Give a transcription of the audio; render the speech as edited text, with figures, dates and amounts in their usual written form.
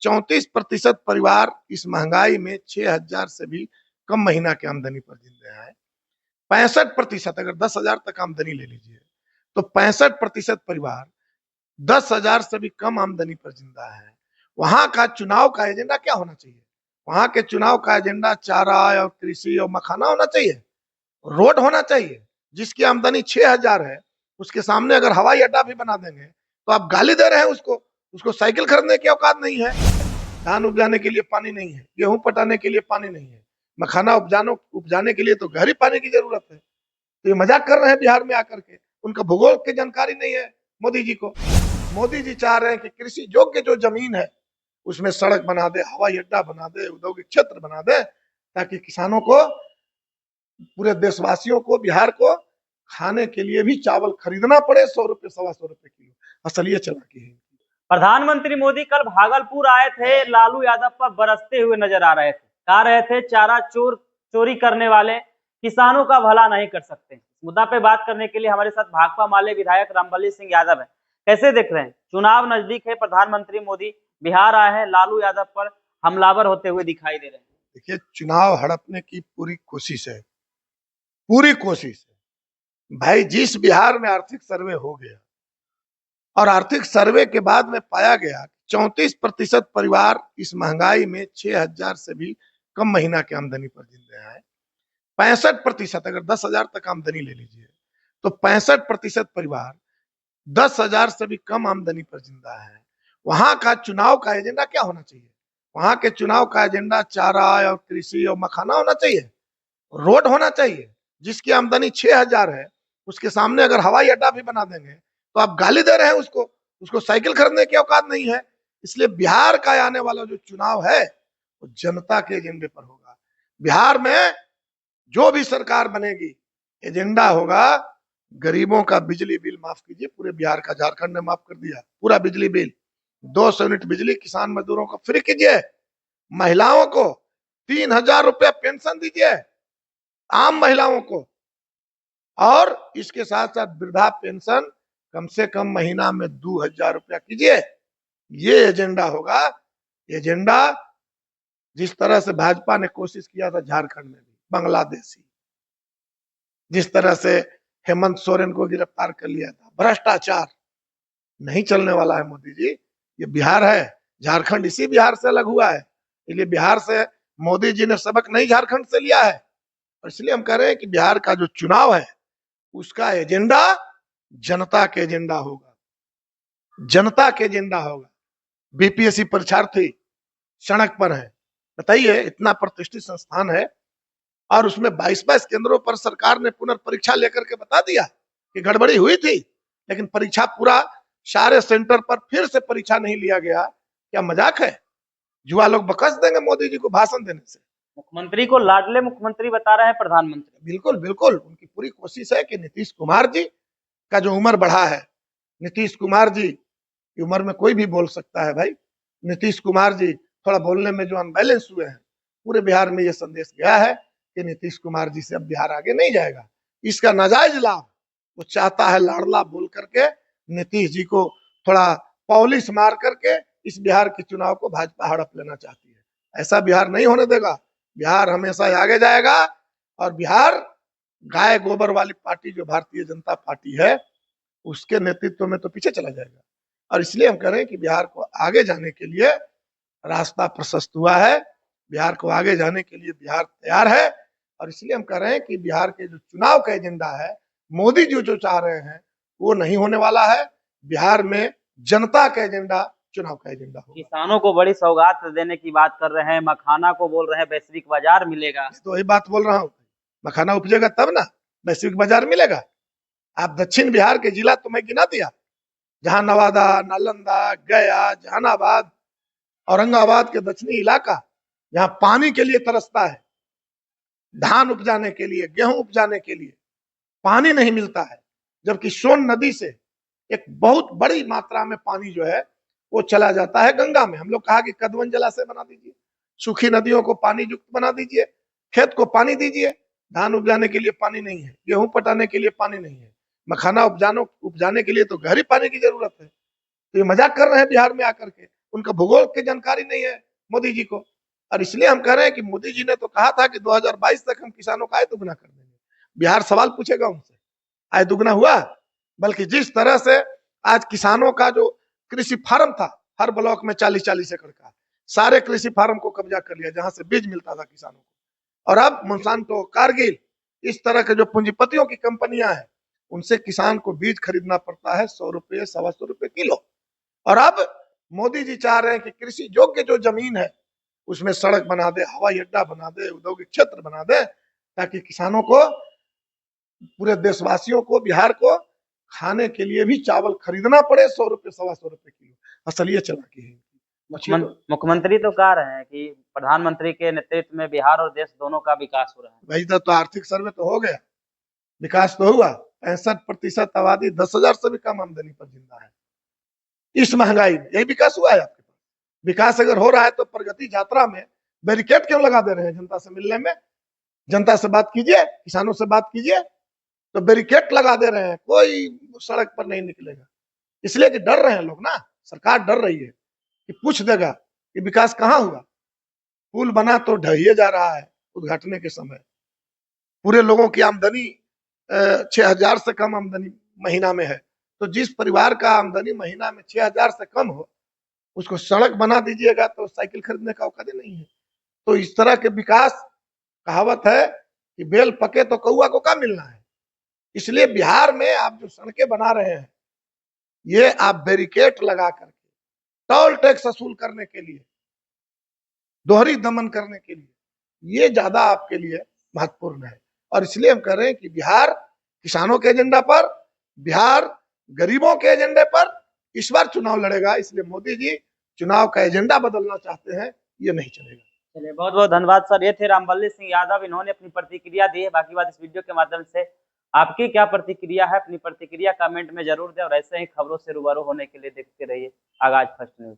34% परिवार इस महंगाई में 6,000 से भी कम महीना की आमदनी पर जिंदा है। 65%, अगर 10,000 तक आमदनी ले लीजिए तो 65% परिवार 10,000 से भी कम आमदनी पर जिंदा है। वहां का चुनाव का एजेंडा क्या होना चाहिए? वहां के चुनाव का एजेंडा चारा और कृषि और मखाना होना चाहिए, रोड होना चाहिए। जिसकी आमदनी 6,000 है उसके सामने अगर हवाई अड्डा भी बना देंगे तो आप गाली दे रहे हैं उसको। उसको साइकिल खरीदने की औकात नहीं है, धान उपजाने के लिए पानी नहीं है, गेहूं पटाने के लिए पानी नहीं है, मखाना उपजाने के लिए तो गहरी पानी की जरूरत है। तो ये मजाक कर रहे हैं बिहार में आकर के। उनका भूगोल की जानकारी नहीं है मोदी जी को। मोदी जी चाह रहे हैं कि कृषि योग्य जो जमीन है उसमें सड़क बना दे, हवाई अड्डा बना दे, औद्योगिक क्षेत्र बना दे, ताकि किसानों को, पूरे देशवासियों को, बिहार को खाने के लिए भी चावल खरीदना पड़े 100 रुपए 125 रुपए किलो। असल ये चालाकी है। प्रधानमंत्री मोदी कल भागलपुर आए थे, लालू यादव पर बरसते हुए नजर आ रहे थे। कह रहे थे चारा चोरी करने वाले किसानों का भला नहीं कर सकते। इस मुद्दा पे बात करने के लिए हमारे साथ भाकपा माले विधायक रामबली सिंह यादव है। कैसे देख रहे हैं, चुनाव नजदीक है, प्रधानमंत्री मोदी बिहार आए हैं, लालू यादव पर हमलावर होते हुए दिखाई दे रहे हैं। देखिए, चुनाव हड़पने की पूरी कोशिश है, पूरी कोशिश है भाई। जिस बिहार में आर्थिक सर्वे हो गया और आर्थिक सर्वे के बाद में पाया गया 34% परिवार इस महंगाई में 6,000 से भी कम महीना की आमदनी पर जिंदा है। 65%, अगर 10,000 तक आमदनी ले लीजिए तो 65% परिवार 10,000 से भी कम आमदनी पर जिंदा है। वहां का चुनाव का एजेंडा क्या होना चाहिए? वहां के चुनाव का एजेंडा चारा और कृषि और मखाना होना चाहिए, रोड होना चाहिए। जिसकी आमदनी 6,000 है उसके सामने अगर हवाई अड्डा भी बना देंगे तो आप गाली दे रहे हैं उसको। उसको साइकिल खरीदने की औकात नहीं है। इसलिए बिहार का आने वाला जो चुनाव है वो जनता के एजेंडे पर होगा। बिहार में जो भी सरकार बनेगी, एजेंडा होगा गरीबों का बिजली बिल माफ कीजिए। पूरे बिहार का झारखंड ने माफ कर दिया पूरा बिजली बिल। 200 यूनिट बिजली किसान मजदूरों को फ्री कीजिए। महिलाओं को 3,000 रुपया पेंशन दीजिए, आम महिलाओं को। और इसके साथ साथ वृद्धा पेंशन कम से कम महीना में 2,000 रुपया कीजिए। ये एजेंडा होगा। एजेंडा जिस तरह से भाजपा ने कोशिश किया था झारखंड में भी, बांग्लादेशी, जिस तरह से हेमंत सोरेन को गिरफ्तार कर लिया था, भ्रष्टाचार नहीं चलने वाला है मोदी जी। ये बिहार है, झारखंड इसी बिहार से अलग हुआ है। इसलिए बिहार से मोदी जी ने सबक नहीं झारखंड से लिया है। और इसलिए हम कह रहे हैं कि बिहार का जो चुनाव है उसका एजेंडा जनता के एजेंडा होगा, जनता के एजेंडा होगा। बीपीएससी परीक्षार्थी सड़क पर है, बताइए, इतना प्रतिष्ठित संस्थान है और उसमें 22 केंद्रों पर सरकार ने पुनर्परीक्षा लेकर के बता दिया कि गड़बड़ी हुई थी, लेकिन परीक्षा पूरा सारे सेंटर पर फिर से परीक्षा नहीं लिया गया। क्या मजाक है? युवा लोग बकस देंगे मोदी जी को भाषण देने से। मुख्यमंत्री को लाडले मुख्यमंत्री बता रहे हैं प्रधानमंत्री। बिल्कुल बिल्कुल, उनकी पूरी कोशिश है कि नीतीश कुमार जी का जो उम्र बढ़ा है, नीतीश कुमार जी की उम्र में कोई भी बोल सकता है भाई। नीतीश कुमार जी थोड़ा बोलने में जो अनबैलेंस हुए हैं, पूरे बिहार में ये संदेश गया है कि नीतीश कुमार जी से अब बिहार आगे नहीं जाएगा। इसका नाजायज लाभ वो चाहता है, लाड़ला बोल करके नीतीश जी को थोड़ा पॉलिश मार करके इस बिहार के चुनाव को भाजपा हड़प लेना चाहती है। ऐसा बिहार नहीं होने देगा। बिहार हमेशा आगे जाएगा और बिहार गाय गोबर वाली पार्टी जो भारतीय जनता पार्टी है उसके नेतृत्व में तो पीछे चला जाएगा। और इसलिए हम कह रहे हैं कि बिहार को आगे जाने के लिए रास्ता प्रशस्त हुआ है। बिहार को आगे जाने के लिए बिहार तैयार है। और इसलिए हम कह रहे हैं कि बिहार के जो चुनाव का एजेंडा है, मोदी जी जो चाह रहे हैं वो नहीं होने वाला है। बिहार में जनता का एजेंडा चुनाव का एजेंडा होगा। किसानों को बड़ी सौगात देने की बात कर रहे हैं, मखाना को बोल रहे हैं वैश्विक बाजार मिलेगा। तो वही बात बोल रहा हूँ, मखाना उपजेगा तब ना वैश्विक बाजार मिलेगा। आप दक्षिण बिहार के जिला तो मैं गिना दिया, जहां नवादा, नालंदा, गया, जहानाबाद, औरंगाबाद के दक्षिणी इलाका जहां पानी के लिए तरसता है, धान उपजाने के लिए, गेहूं उपजाने के लिए पानी नहीं मिलता है। जबकि सोन नदी से एक बहुत बड़ी मात्रा में पानी जो है वो चला जाता है गंगा में। हम लोग कहा कि कदवन जलाशय बना दीजिए, सूखी नदियों को पानी युक्त बना दीजिए, खेत को पानी दीजिए। धान उपजाने के लिए पानी नहीं है, गेहूं पटाने के लिए पानी नहीं है, मखाना उपजाने के लिए तो गहरी पानी की जरूरत है। तो ये मजाक कर रहे हैं बिहार में आकर के। उनका भूगोल की जानकारी नहीं है मोदी जी को। और इसलिए हम कह रहे हैं कि मोदी जी ने तो कहा था कि 2022 तक हम किसानों का आय दुगना कर देंगे। बिहार सवाल पूछेगा उनसे, आय दुगना हुआ? बल्कि जिस तरह से आज किसानों का जो कृषि फार्म था, हर ब्लॉक में 40-40 एकड़ का, सारे कृषि फार्म को कब्जा कर लिया, जहां से बीज मिलता था किसानों को। और अब मोन्सांटो, कारगिल, इस तरह के जो पूंजीपतियों की कंपनियां हैं, उनसे किसान को बीज खरीदना पड़ता है 100 रुपये, 125 रुपये किलो। और अब मोदी जी चाह रहे हैं कि कृषि योग्य जो जमीन है उसमें सड़क बना दे, हवाई अड्डा बना दे, औद्योगिक क्षेत्र बना दे, ताकि किसानों को, पूरे देशवासियों को, बिहार को खाने के लिए भी चावल खरीदना पड़े 100 रुपये, 125 रुपये किलो। असल ये चालाकी है। मुख्यमंत्री तो कह रहे हैं कि प्रधानमंत्री के नेतृत्व में बिहार और देश दोनों का विकास हो रहा है। भाई तो आर्थिक सर्वे तो हो गया, विकास तो हुआ। 65% आबादी 10,000 से भी कम आमदनी पर जिंदा है इस महंगाई में, यही विकास हुआ है आपके पास। विकास अगर हो रहा है तो प्रगति यात्रा में बैरिकेड क्यों लगा दे रहे हैं जनता से मिलने में? जनता से बात कीजिए, किसानों से बात कीजिए, तो बैरिकेड लगा दे रहे हैं, कोई सड़क पर नहीं निकलेगा। इसलिए कि डर रहे हैं लोग ना, सरकार डर रही है कि पूछ देगा कि विकास कहाँ हुआ। पुल बना तो ढहिए जा रहा है उद्घाटन के समय। पूरे लोगों की आमदनी 6,000 से कम आमदनी महीना में है, तो जिस परिवार का आमदनी महीना में 6,000 से कम हो, उसको सड़क बना दीजिएगा तो साइकिल खरीदने का औकात नहीं है। तो इस तरह के विकास, कहावत है कि बेल पके तो कौआ को क्या मिलना है। इसलिए बिहार में आप जो सड़कें बना रहे हैं, ये आप बैरिकेड लगा करके टोल टैक्स वसूल करने के लिए, दोहरी दमन करने के लिए, ये ज्यादा आपके लिए महत्वपूर्ण है। और इसलिए हम कह रहे हैं कि बिहार किसानों के एजेंडा पर, बिहार गरीबों के एजेंडे पर इस बार चुनाव लड़ेगा। इसलिए मोदी जी चुनाव का एजेंडा बदलना चाहते हैं, ये नहीं चलेगा। चलिए, बहुत बहुत धन्यवाद सर। ये थे रामबल्ली सिंह यादव, इन्होंने अपनी प्रतिक्रिया दी है। बाकी बात इस वीडियो के माध्यम से आपकी क्या प्रतिक्रिया है, अपनी प्रतिक्रिया कमेंट में जरूर दें और ऐसे ही खबरों से रूबरू होने के लिए देखते रहिए आगाज फर्स्ट न्यूज।